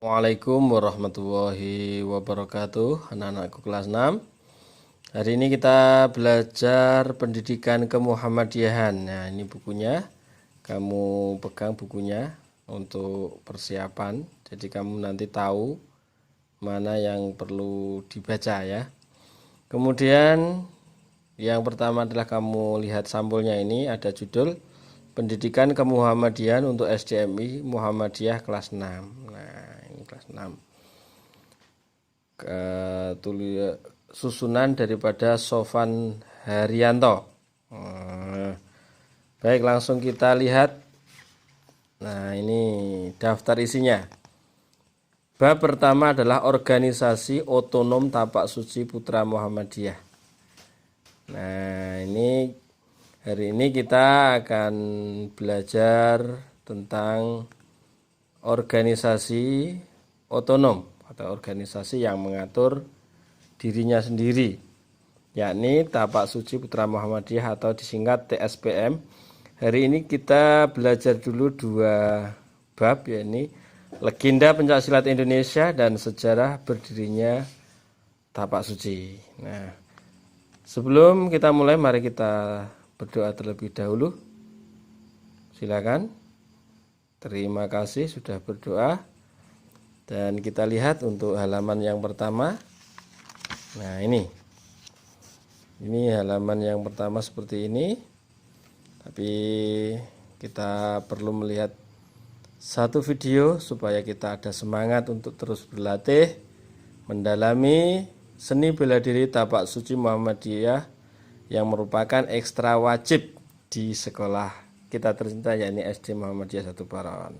Assalamualaikum warahmatullahi wabarakatuh. Anak-anakku kelas 6. Hari ini kita belajar pendidikan kemuhammadiyahan. Nah, ini bukunya. Kamu pegang bukunya untuk persiapan. Jadi kamu nanti tahu mana yang perlu dibaca ya. Kemudian yang pertama adalah kamu lihat sampulnya, ini ada judul Pendidikan Kemuhammadiyahan untuk SDMI Muhammadiyah kelas 6. Nah, ini kelas 6. Susunan daripada Sofan Haryanto. Baik, langsung kita lihat. Nah, ini daftar isinya. Bab pertama adalah Organisasi Otonom Tapak Suci Putra Muhammadiyah. Nah, ini hari ini kita akan belajar tentang organisasi otonom atau organisasi yang mengatur dirinya sendiri, yakni Tapak Suci Putra Muhammadiyah atau disingkat TSPM. Hari ini kita belajar dulu dua bab, yakni Legenda Pencaksilat Indonesia dan Sejarah Berdirinya Tapak Suci. Nah, sebelum kita mulai, mari kita berdoa terlebih dahulu. Silakan. Terima kasih sudah berdoa. Dan kita lihat untuk halaman yang pertama. Nah, ini halaman yang pertama seperti ini. Tapi kita perlu melihat satu video supaya kita ada semangat untuk terus berlatih mendalami seni bela diri Tapak Suci Muhammadiyah yang merupakan ekstra wajib di sekolah kita tercinta, yakni SD Muhammadiyah 1 Baron.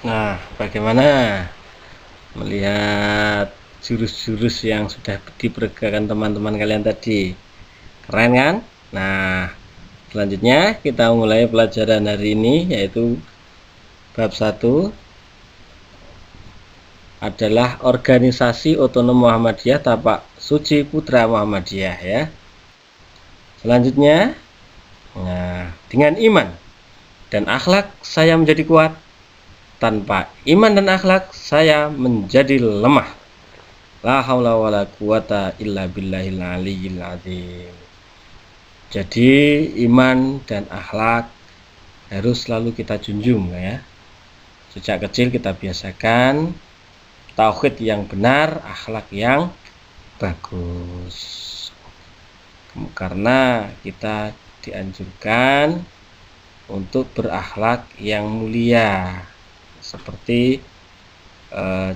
Nah, bagaimana melihat jurus-jurus yang sudah diperagakan teman-teman kalian tadi? Keren kan? Nah, selanjutnya kita mulai pelajaran hari ini, yaitu bab 1 adalah organisasi otonom Muhammadiyah Tapak Suci Putra Muhammadiyah ya. Selanjutnya, nah, dengan iman dan akhlak saya menjadi kuat. Tanpa iman dan akhlak saya menjadi lemah. La haula wala quwata illa billahil aliyyil azim. Jadi iman dan akhlak harus selalu kita junjung ya. Sejak kecil kita biasakan tauhid yang benar, akhlak yang bagus. Karena kita dianjurkan untuk berakhlak yang mulia, seperti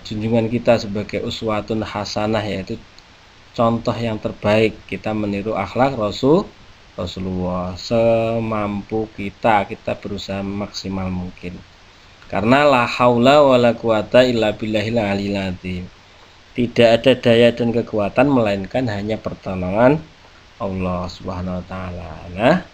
junjungan kita sebagai uswatun hasanah, yaitu contoh yang terbaik. Kita meniru akhlak Rasulullah semampu kita berusaha maksimal mungkin. Karena la haula wala quwata illa billahil aliyil azim. Tidak ada daya dan kekuatan melainkan hanya pertolongan Allah Subhanahu wa taala.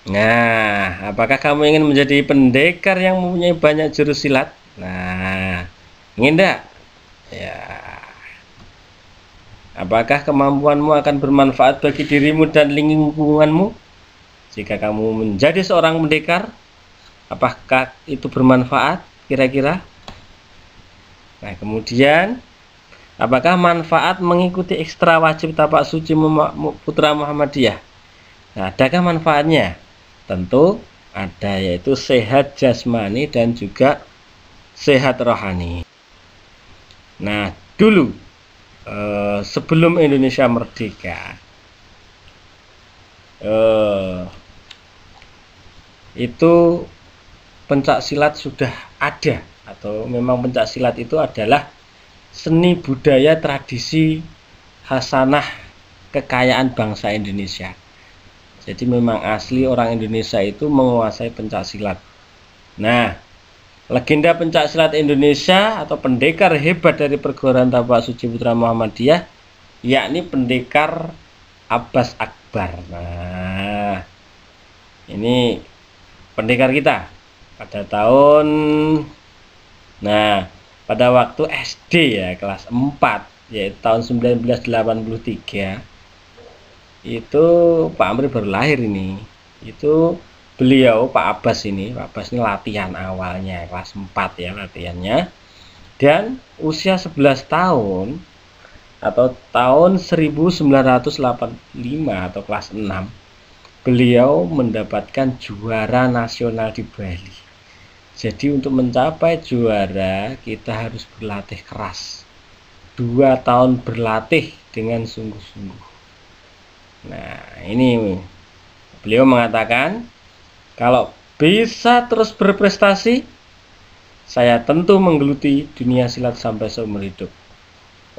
Nah, apakah kamu ingin menjadi pendekar yang mempunyai banyak jurus silat? Nah, ingin enggak? Ya. Apakah kemampuanmu akan bermanfaat bagi dirimu dan lingkunganmu? Jika kamu menjadi seorang pendekar, apakah itu bermanfaat kira-kira? Nah, kemudian apakah manfaat mengikuti ekstra wajib tapak suci Putra Muhammadiyah? Nah, adakah manfaatnya? Tentu ada, yaitu sehat jasmani dan juga sehat rohani. Nah, dulu sebelum Indonesia merdeka, itu pencak silat sudah ada, atau memang pencak silat itu adalah seni budaya tradisi hasanah kekayaan bangsa Indonesia. Jadi memang asli orang Indonesia itu menguasai pencak silat. Nah, legenda pencak silat Indonesia atau pendekar hebat dari perguruan Tapak Suci Putra Muhammadiyah, yakni pendekar Abbas Akbar. Nah, ini pendekar kita pada tahun, pada waktu SD ya, kelas 4, yaitu tahun 1983. Itu Pak Amri baru lahir ini. Itu beliau Pak Abbas ini latihan awalnya kelas 4 ya latihannya, dan usia 11 tahun atau tahun 1985 atau kelas 6 beliau mendapatkan juara nasional di Bali. Jadi untuk mencapai juara kita harus berlatih keras, 2 tahun berlatih dengan sungguh-sungguh. Nah, ini beliau mengatakan, kalau bisa terus berprestasi, saya tentu menggeluti dunia silat sampai seumur hidup.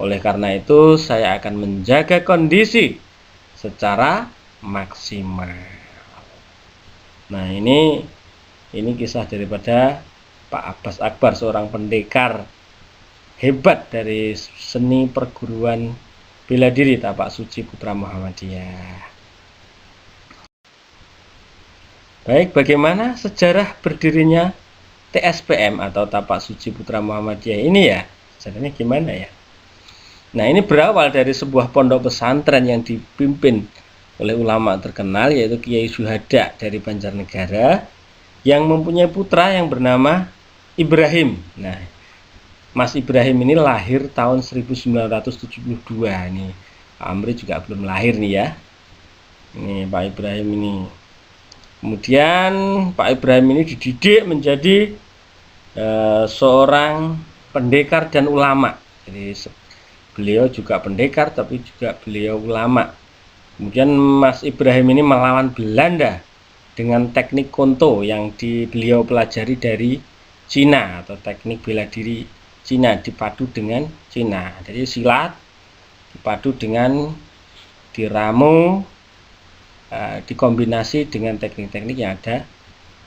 Oleh karena itu, saya akan menjaga kondisi secara maksimal. Nah, ini kisah daripada Pak Abbas Akbar, seorang pendekar hebat dari seni perguruan bela diri Tapak Suci Putra Muhammadiyah. Baik, bagaimana sejarah berdirinya TSPM atau Tapak Suci Putra Muhammadiyah ini ya? Sejarahnya gimana ya? Nah, ini berawal dari sebuah pondok pesantren yang dipimpin oleh ulama terkenal, yaitu Kiai Syuhada dari Banjarnegara, yang mempunyai putra yang bernama Ibrahim. Nah, Mas Ibrahim ini lahir tahun 1972. Ini Pak Amri juga belum lahir nih ya. Ini Pak Ibrahim ini. Kemudian Pak Ibrahim ini dididik menjadi seorang pendekar dan ulama. Jadi beliau juga pendekar tapi juga beliau ulama. Kemudian Mas Ibrahim ini melawan Belanda dengan teknik konto yang beliau pelajari dari Cina, atau teknik bela diri Cina dipadu dengan Cina. Jadi silat dipadu dengan diramu, dikombinasi dengan teknik-teknik yang ada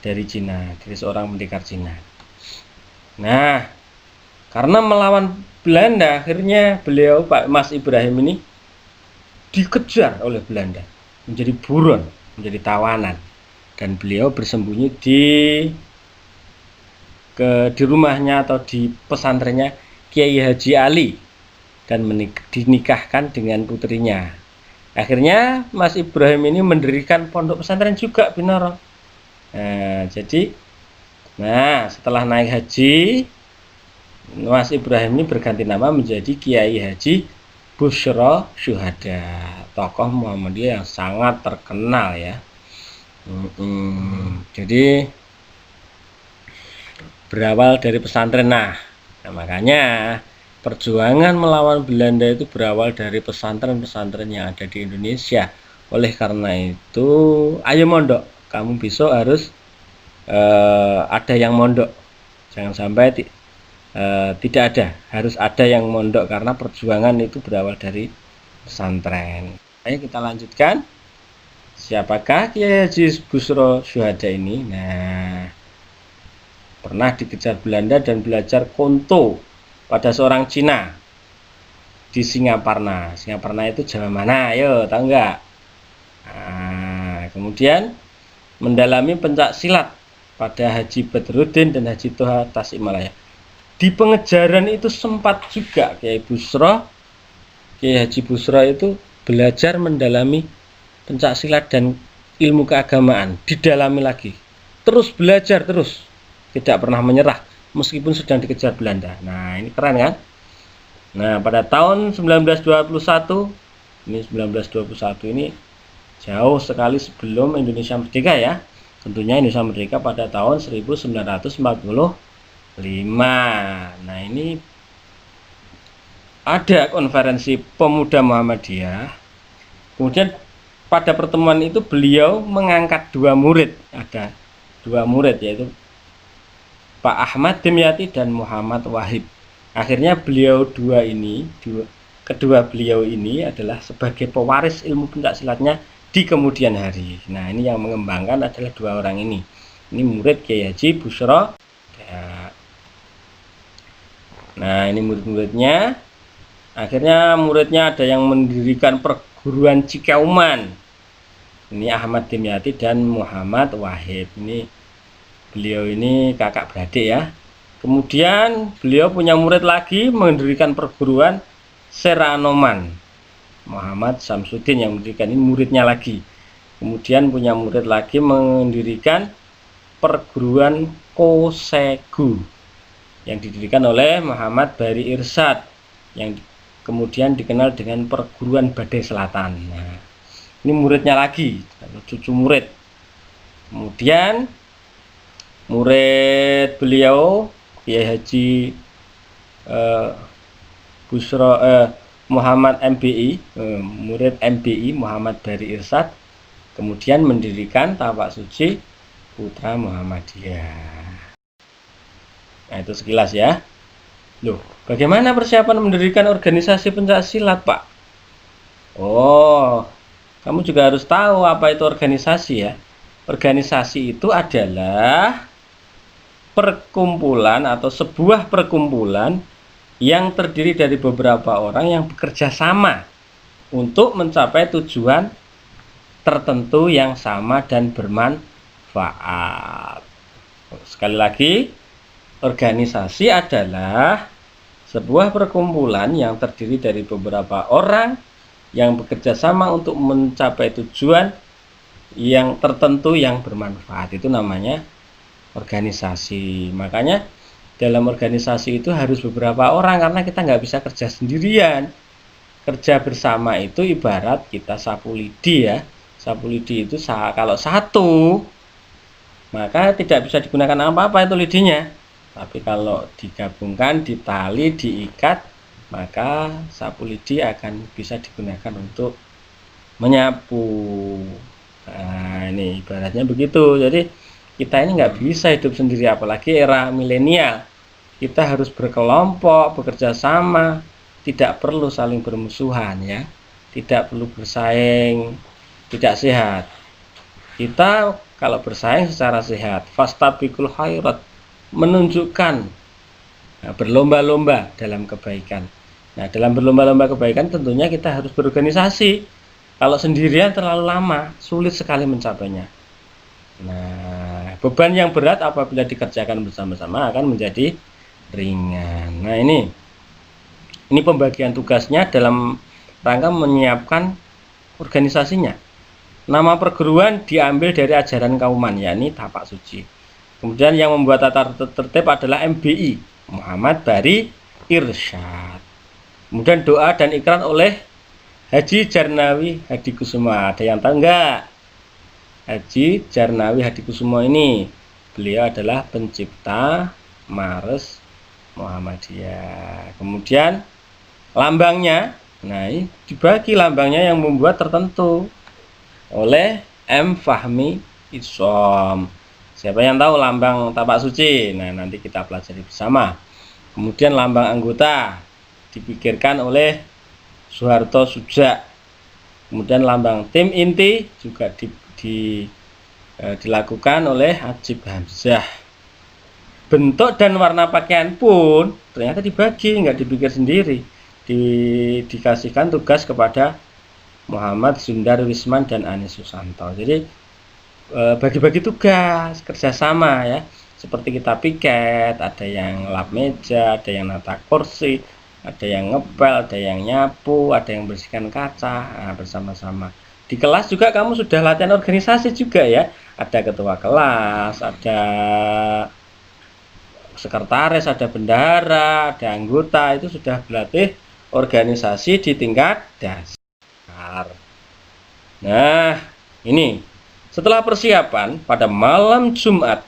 dari Cina, dari seorang pendekar Cina. Nah, karena melawan Belanda, akhirnya beliau, Pak Mas Ibrahim ini, dikejar oleh Belanda, menjadi buron, menjadi tawanan, dan beliau bersembunyi di rumahnya atau di pesantrennya Kiai Haji Ali, dan dinikahkan dengan putrinya. Akhirnya Mas Ibrahim ini mendirikan pondok pesantren juga, Binoro. Nah, setelah naik haji, Mas Ibrahim ini berganti nama menjadi Kiai Haji Busyra Syuhada, tokoh Muhammadiyah yang sangat terkenal ya. Jadi berawal dari pesantren. Nah, makanya perjuangan melawan Belanda itu berawal dari pesantren-pesantren yang ada di Indonesia. Oleh karena itu, ayo mondok, kamu besok harus ada yang mondok. Jangan sampai tidak ada, harus ada yang mondok, karena perjuangan itu berawal dari pesantren. Ayo kita lanjutkan. Siapakah Kiai Haji Busyra Syuhada ini? Nah, pernah dikejar Belanda dan belajar konto pada seorang Cina di Singaparna. Singaparna itu Jawa mana? Ayo, tahu nggak? Nah, kemudian mendalami pencak silat pada Haji Badruddin dan Haji Toha Tasikmalaya. Di pengejaran itu sempat juga Kiai Haji Busyra itu belajar mendalami pencak silat dan ilmu keagamaan, didalami lagi, terus belajar terus, tidak pernah menyerah meskipun sedang dikejar Belanda. Nah, ini keren kan? Nah, pada tahun 1921 ini jauh sekali sebelum Indonesia merdeka ya. Tentunya Indonesia merdeka pada tahun 1945. Nah, ini ada konferensi pemuda Muhammadiyah. Kemudian pada pertemuan itu beliau mengangkat dua murid. Ada dua murid, yaitu Pak Ahmad Dimyati dan Muhammad Wahid. Akhirnya kedua beliau ini adalah sebagai pewaris ilmu pencak silatnya di kemudian hari. Nah, ini yang mengembangkan adalah dua orang ini. Ini murid Kiai Haji Busyra. Nah, ini murid-muridnya. Akhirnya muridnya ada yang mendirikan perguruan Cikauman. Ini Ahmad Dimyati dan Muhammad Wahid. Beliau ini kakak beradik ya. Kemudian beliau punya murid lagi mendirikan perguruan Seranoman. Muhammad Samsudin yang mendirikan, ini muridnya lagi. Kemudian punya murid lagi mendirikan perguruan Kosegu yang didirikan oleh Muhammad Bari Irsyad, yang kemudian dikenal dengan perguruan Badai Selatan. Nah, ini muridnya lagi, cucu murid. Kemudian murid beliau Kiai Haji Muhammad MBI, murid MBI Muhammad Bari Irsyad, kemudian mendirikan Tapak Suci Putra Muhammadiyah. Nah, itu sekilas ya. Loh, bagaimana persiapan mendirikan organisasi pencak silat, Pak? Oh, kamu juga harus tahu apa itu organisasi ya. Organisasi itu adalah perkumpulan atau sebuah perkumpulan yang terdiri dari beberapa orang yang bekerja sama untuk mencapai tujuan tertentu yang sama dan bermanfaat. Sekali lagi, organisasi adalah sebuah perkumpulan yang terdiri dari beberapa orang yang bekerja sama untuk mencapai tujuan yang tertentu yang bermanfaat. Itu namanya organisasi. Makanya dalam organisasi itu harus beberapa orang, karena kita nggak bisa kerja sendirian. Kerja bersama itu ibarat kita sapu lidi ya. Sapu lidi itu kalau satu, maka tidak bisa digunakan apa-apa itu lidinya. Tapi kalau digabungkan, ditali, diikat, maka sapu lidi akan bisa digunakan untuk menyapu. Nah, ini ibaratnya begitu. Jadi kita ini nggak bisa hidup sendiri, apalagi era milenial. Kita harus berkelompok, bekerja sama, tidak perlu saling bermusuhan ya, tidak perlu bersaing, tidak sehat. Kita kalau bersaing secara sehat. Fastabiqul khairat, menunjukkan berlomba-lomba dalam kebaikan. Nah, dalam berlomba-lomba kebaikan tentunya kita harus berorganisasi. Kalau sendirian terlalu lama, sulit sekali mencapainya. Nah, beban yang berat apabila dikerjakan bersama-sama akan menjadi ringan. Nah, ini pembagian tugasnya dalam rangka menyiapkan organisasinya. Nama perguruan diambil dari ajaran Kauman, yakni Tapak Suci. Kemudian yang membuat tata tertib adalah MBI, Muhammad Bari Irsyad. Kemudian doa dan ikrar oleh Haji Jarnawi Hadikusumo. Ada yang tahu enggak? Haji Jarnawi Hadikusumo ini, beliau adalah pencipta Mars Muhammadiyah. Kemudian lambangnya, nah ini dibagi lambangnya yang membuat tertentu oleh M. Fahmi Isom. Siapa yang tahu lambang Tapak Suci? Nah, nanti kita pelajari bersama. Kemudian lambang anggota dipikirkan oleh Soeharto Sudja. Kemudian lambang tim inti juga dilakukan oleh Ajib Hamzah. Bentuk dan warna pakaian pun ternyata dibagi, nggak dipikir sendiri. Dikasihkan tugas kepada Muhammad Sundar Wisman dan Anis Susanto. Jadi bagi-bagi tugas, kerjasama ya. Seperti kita piket, ada yang lap meja, ada yang nata kursi, ada yang ngepel, ada yang nyapu, ada yang bersihkan kaca, bersama-sama. Di kelas juga kamu sudah latihan organisasi juga ya. Ada ketua kelas, ada sekretaris, ada bendahara, ada anggota, itu sudah berlatih organisasi di tingkat dasar. Nah, ini setelah persiapan pada malam Jumat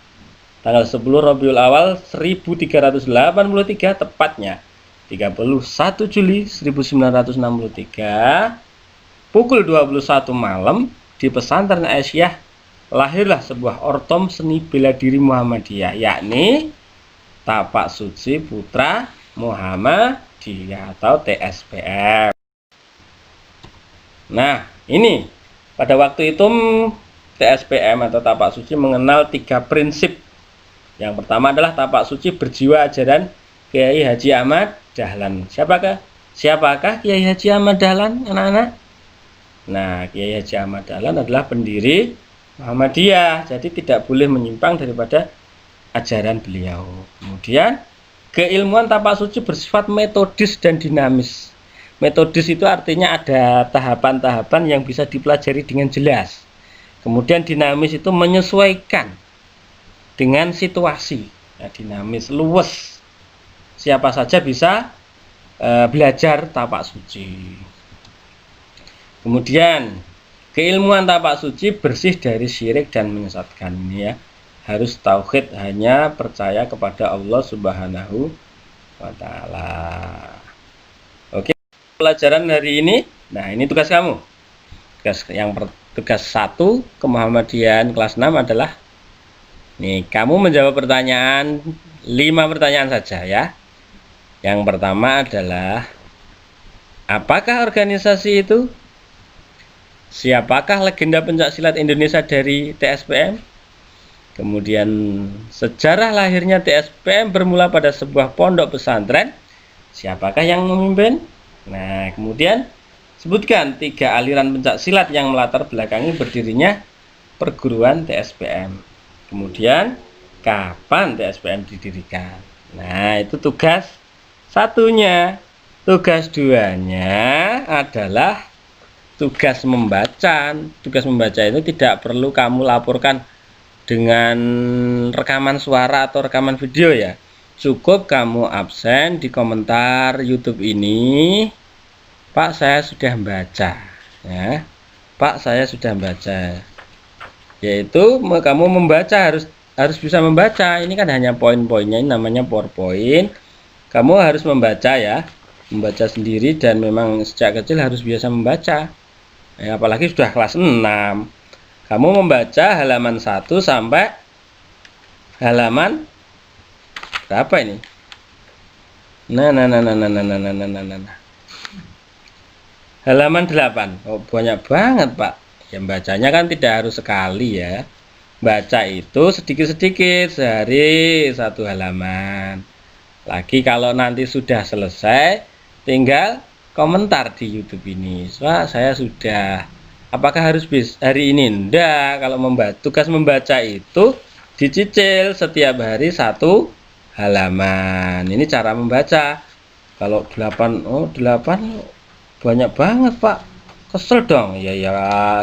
tanggal 10 Rabiul Awal 1383 tepatnya 31 Juli 1963 pukul 21 malam di pesantren Aisyah lahirlah sebuah ortom seni bela diri Muhammadiyah, yakni Tapak Suci Putra Muhammadiyah atau TSPM. Nah, ini pada waktu itu TSPM atau Tapak Suci mengenal 3 prinsip. Yang pertama adalah Tapak Suci berjiwa ajaran Kiai Haji Ahmad Dahlan. Siapakah Kiai Haji Ahmad Dahlan, anak-anak? Nah, Kiai Haji Ahmad Dahlan adalah pendiri Muhammadiyah, jadi tidak boleh menyimpang daripada ajaran beliau. Kemudian, keilmuan Tapak Suci bersifat metodis dan dinamis. Metodis itu artinya ada tahapan-tahapan yang bisa dipelajari dengan jelas. Kemudian dinamis itu menyesuaikan dengan situasi. Ya, dinamis, luwes. Siapa saja bisa belajar Tapak Suci. Kemudian keilmuan Tapak Suci bersih dari syirik dan menyesatkan. Ini ya, harus tauhid, hanya percaya kepada Allah Subhanahu wa Ta'ala. Oke, pelajaran hari ini. Nah, ini tugas kamu. Tugas 1 kemuhammadiyahan kelas 6 adalah nih, kamu menjawab pertanyaan 5 pertanyaan saja ya. Yang pertama adalah apakah organisasi itu? Siapakah legenda pencaksilat Indonesia dari TSPM? Kemudian sejarah lahirnya TSPM bermula pada sebuah pondok pesantren. Siapakah yang memimpin? Nah, kemudian sebutkan 3 aliran pencaksilat yang melatar belakangi berdirinya perguruan TSPM. Kemudian kapan TSPM didirikan? Nah, itu tugas satunya. Tugas 2-nya adalah tugas membaca. Tugas membaca itu tidak perlu kamu laporkan dengan rekaman suara atau rekaman video ya. Cukup kamu absen di komentar YouTube ini, Pak, saya sudah membaca ya. Pak, saya sudah membaca. Yaitu kamu membaca harus bisa membaca. Ini kan hanya poin-poinnya, ini namanya PowerPoint. Kamu harus membaca ya. Membaca sendiri dan memang sejak kecil harus biasa membaca. Ya, apalagi sudah kelas 6. Kamu membaca halaman 1 sampai halaman berapa ini? Nah. Halaman 8. Oh, banyak banget, Pak. Ya, bacanya kan tidak harus sekali ya. baca itu sedikit-sedikit, sehari 1 halaman. Lagi kalau nanti sudah selesai, tinggal komentar di YouTube ini. Pak, saya sudah. Apakah harus hari ini? Enggak. Kalau tugas membaca itu dicicil setiap hari 1 halaman. Ini cara membaca. Kalau 8, oh 8 banyak banget Pak. Kesel dong. Ya,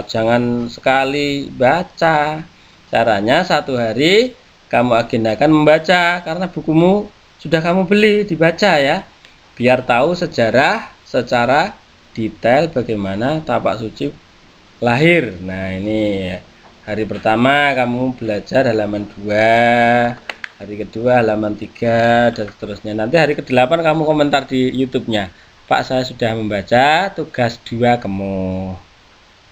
jangan sekali baca. Caranya 1 hari kamu agendakan membaca, karena bukumu sudah kamu beli, dibaca ya, biar tahu sejarah secara detail bagaimana tapak suci lahir. Nah, ini hari pertama kamu belajar halaman 2, hari kedua halaman 3, dan seterusnya. Nanti hari ke-8 kamu komentar di YouTube-nya, Pak, saya sudah membaca tugas 2 kamu.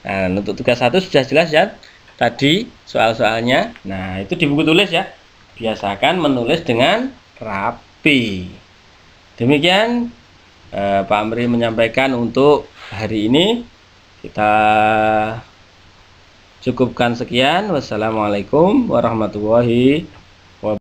Nah, untuk tugas 1 sudah jelas ya tadi soal-soalnya. Nah, itu di buku tulis ya. Biasakan menulis dengan rapi. Demikian Pak Amri menyampaikan untuk hari ini. Kita cukupkan sekian. Wassalamualaikum warahmatullahi wabarakatuh.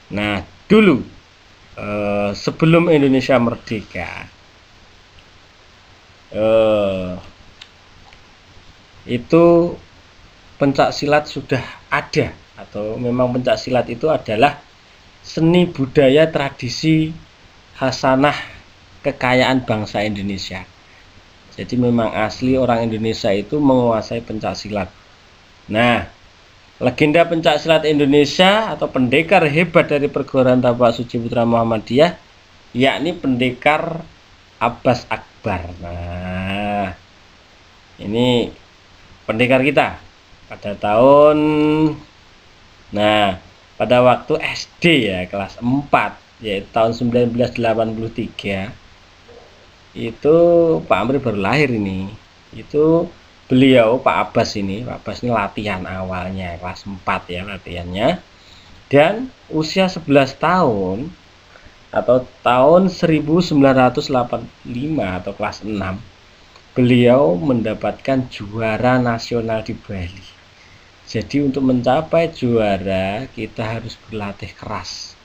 Nah, dulu sebelum Indonesia merdeka, itu pencak silat sudah ada, atau memang pencak silat itu adalah seni budaya tradisi hasanah kekayaan bangsa Indonesia. Jadi memang asli orang Indonesia itu menguasai pencak silat. Nah, legenda pencak silat Indonesia atau pendekar hebat dari perguruan tapak suci Putra Muhammadiyah, yakni pendekar Abbas Akbar. Nah, ini pendekar kita pada tahun, pada waktu SD ya, kelas 4, yaitu tahun 1983. Itu Pak Amri baru lahir ini. Itu beliau Pak Abbas ini latihan awalnya kelas 4 ya latihannya, dan usia 11 tahun atau tahun 1985 atau kelas 6 beliau mendapatkan juara nasional di Bali. Jadi untuk mencapai juara kita harus berlatih keras,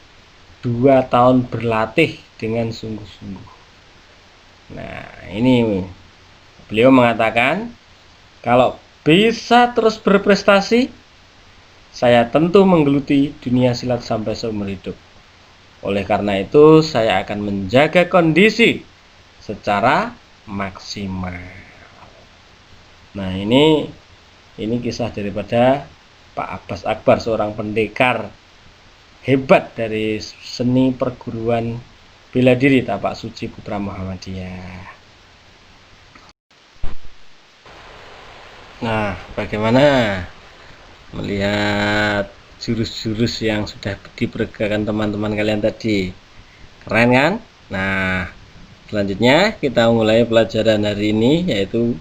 2 tahun berlatih dengan sungguh-sungguh. Nah, ini beliau mengatakan kalau bisa terus berprestasi, saya tentu menggeluti dunia silat sampai seumur hidup. Oleh karena itu, saya akan menjaga kondisi secara maksimal. Nah, ini kisah daripada Pak Abbas Akbar, seorang pendekar hebat dari seni perguruan bela diri Tapak Suci Putra Muhammadiyah. Nah, bagaimana melihat jurus-jurus yang sudah diperagakan teman-teman kalian tadi? Keren kan? Nah, selanjutnya kita mulai pelajaran hari ini, yaitu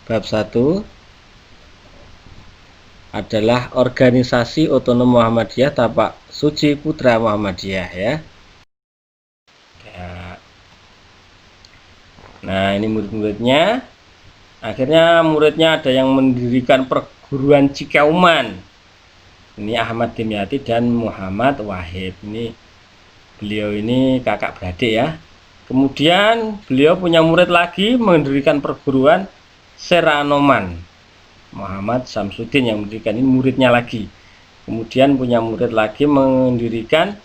bab 1 adalah organisasi otonom Muhammadiyah Tapak Suci Putra Muhammadiyah ya. Nah, ini murid-muridnya. Akhirnya muridnya ada yang mendirikan perguruan Cikauman. Ini Ahmad Dimyati dan Muhammad Wahid. Ini beliau ini kakak beradik ya. Kemudian beliau punya murid lagi mendirikan perguruan Seranoman. Muhammad Samsudin yang mendirikan, ini muridnya lagi. Kemudian punya murid lagi mendirikan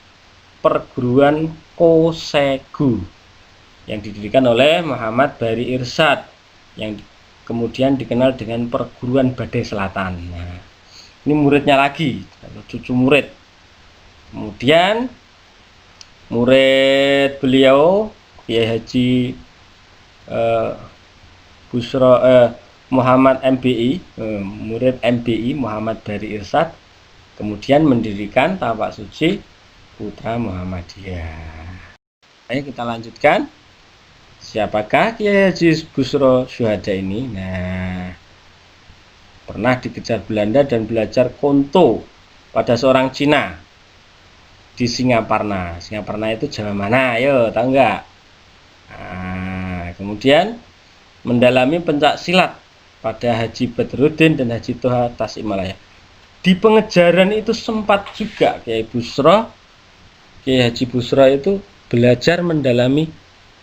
perguruan Kosegu yang didirikan oleh Muhammad Bari Irsyad, yang kemudian dikenal dengan perguruan Badai Selatan. Nah, ini muridnya lagi, cucu murid. Kemudian murid beliau Kiai Haji Muhammad MBI, murid MBI Muhammad Bari Irsyad, kemudian mendirikan Tapak Suci Putra Muhammadiyah. Ayo kita lanjutkan. Siapakah Kiai Haji Busro Syuhada ini? Nah, pernah dikejar Belanda dan belajar konto pada seorang Cina di Singaparna. Singaparna itu Jawa mana? Ayo, tahu nggak? Nah, kemudian mendalami pencak silat pada Haji Badruddin dan Haji Toha Tasikmalaya. Di pengejaran itu sempat juga Kiai Haji Busro itu belajar mendalami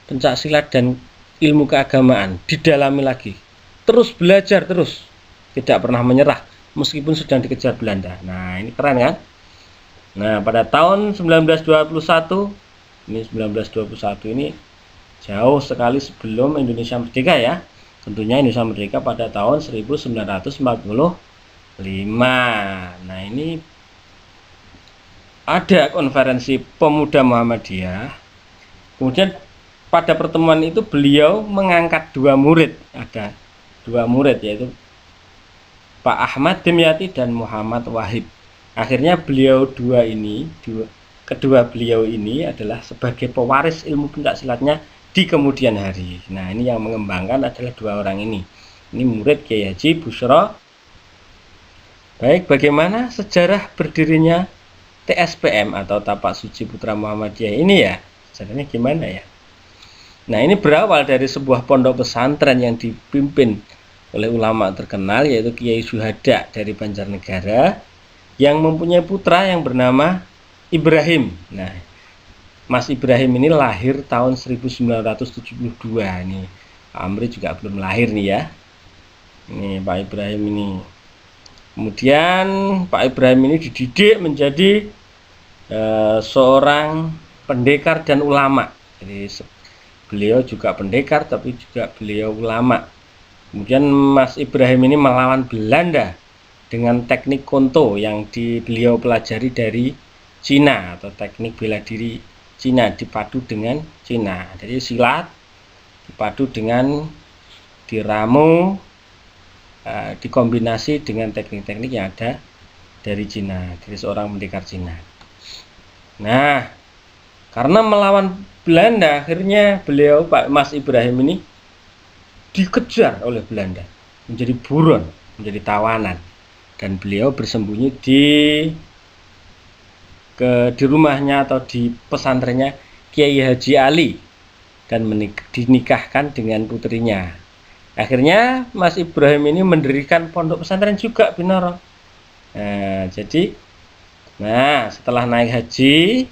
pencak silat dan ilmu keagamaan, didalami lagi, terus belajar terus, tidak pernah menyerah meskipun sedang dikejar Belanda. Nah, ini keren kan? Nah, pada tahun 1921 ini jauh sekali sebelum Indonesia merdeka ya. Tentunya Indonesia merdeka pada tahun 1945. Nah, ini ada konferensi pemuda Muhammadiyah. Kemudian pada pertemuan itu beliau mengangkat dua murid, ada dua murid, yaitu Pak Ahmad Dimyati dan Muhammad Wahid. Akhirnya kedua beliau ini adalah sebagai pewaris ilmu pencak silatnya di kemudian hari. Nah, ini yang mengembangkan adalah dua orang ini. Ini murid Kiai Haji Busro. Baik, bagaimana sejarah berdirinya TSPM atau Tapak Suci Putra Muhammadiyah ini ya? Sejarahnya gimana ya? Nah, ini berawal dari sebuah pondok pesantren yang dipimpin oleh ulama terkenal, yaitu Kiai Syuhada dari Banjarnegara, yang mempunyai putra yang bernama Ibrahim. Nah, Mas Ibrahim ini lahir tahun 1972. Ini Amri juga belum lahir nih ya. Ini Pak Ibrahim ini. Kemudian Pak Ibrahim ini dididik menjadi seorang pendekar dan ulama. Jadi beliau juga pendekar tapi juga beliau ulama. Kemudian Mas Ibrahim ini melawan Belanda dengan teknik konto yang beliau pelajari dari Cina, atau teknik bela diri Cina dipadu dengan Cina. Jadi silat dipadu dengan diramu, dikombinasi dengan teknik-teknik yang ada dari Cina, dari seorang pendekar Cina. Nah, karena melawan Belanda, akhirnya beliau Pak Mas Ibrahim ini dikejar oleh Belanda, menjadi buron, menjadi tawanan, dan beliau bersembunyi di rumahnya atau di pesantrennya Kiai Haji Ali dan dinikahkan dengan putrinya. Akhirnya Mas Ibrahim ini mendirikan pondok pesantren juga, Binoro. Nah, setelah naik haji,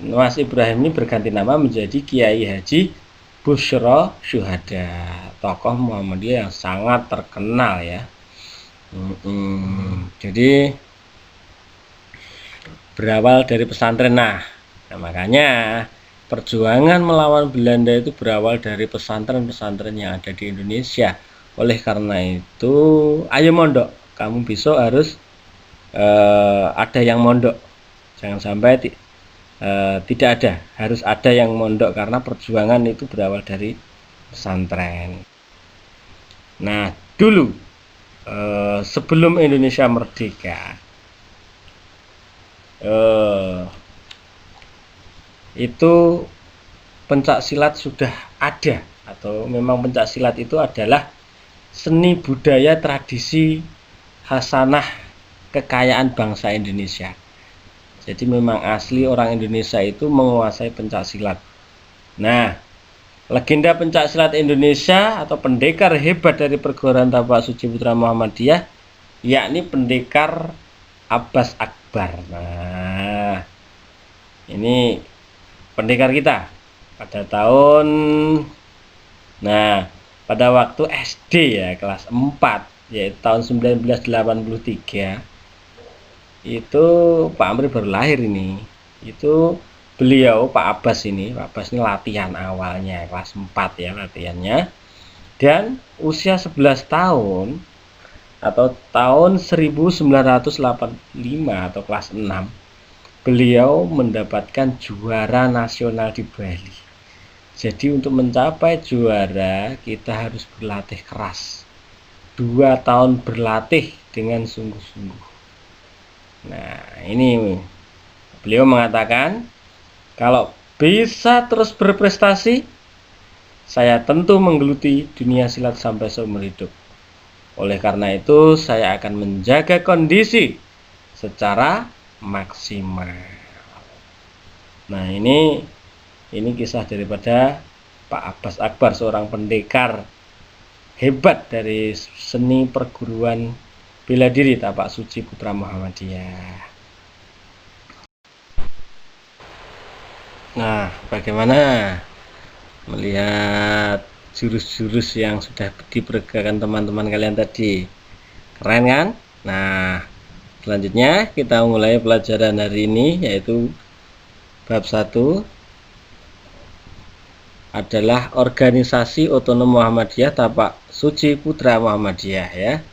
Mas Ibrahim ini berganti nama menjadi Kiai Haji Busro Syuhada, tokoh Muhammadiyah yang sangat terkenal ya. Jadi berawal dari pesantren. Nah, makanya perjuangan melawan Belanda itu berawal dari pesantren-pesantren yang ada di Indonesia. Oleh karena itu, ayo mondok. Kamu besok harus ada yang mondok. Jangan sampai tidak ada. Harus ada yang mondok karena perjuangan itu berawal dari pesantren. Nah, dulu sebelum Indonesia merdeka, itu pencak silat sudah ada, atau memang pencak silat itu adalah seni budaya tradisi hasanah kekayaan bangsa Indonesia. Jadi memang asli orang Indonesia itu menguasai pencak silat. Nah, legenda pencak silat Indonesia atau pendekar hebat dari perguruan Tapak Suci Putra Muhammadiyah yakni pendekar Abbas Akbar. Nah, ini pendekar kita pada tahun, nah pada waktu SD ya, kelas 4, yaitu tahun 1983 itu Pak Amri baru lahir ini. Itu beliau Pak Abbas ini latihan awalnya kelas 4 ya latihannya, dan usia 11 tahun atau tahun 1985 atau kelas 6 beliau mendapatkan juara nasional di Bali. Jadi untuk mencapai juara kita harus berlatih keras, 2 tahun berlatih dengan sungguh-sungguh. Nah, ini beliau mengatakan, kalau bisa terus berprestasi, saya tentu menggeluti dunia silat sampai seumur hidup. Oleh karena itu, saya akan menjaga kondisi secara maksimal. Nah, ini kisah daripada Pak Abbas Akbar, seorang pendekar hebat dari seni perguruan bela diri Tapak Suci Putra Muhammadiyah. Nah, bagaimana melihat jurus-jurus yang sudah diperagakan teman-teman kalian tadi? Keren kan? Nah, selanjutnya kita mulai pelajaran hari ini, yaitu bab 1 adalah organisasi otonom Muhammadiyah Tapak Suci Putra Muhammadiyah ya.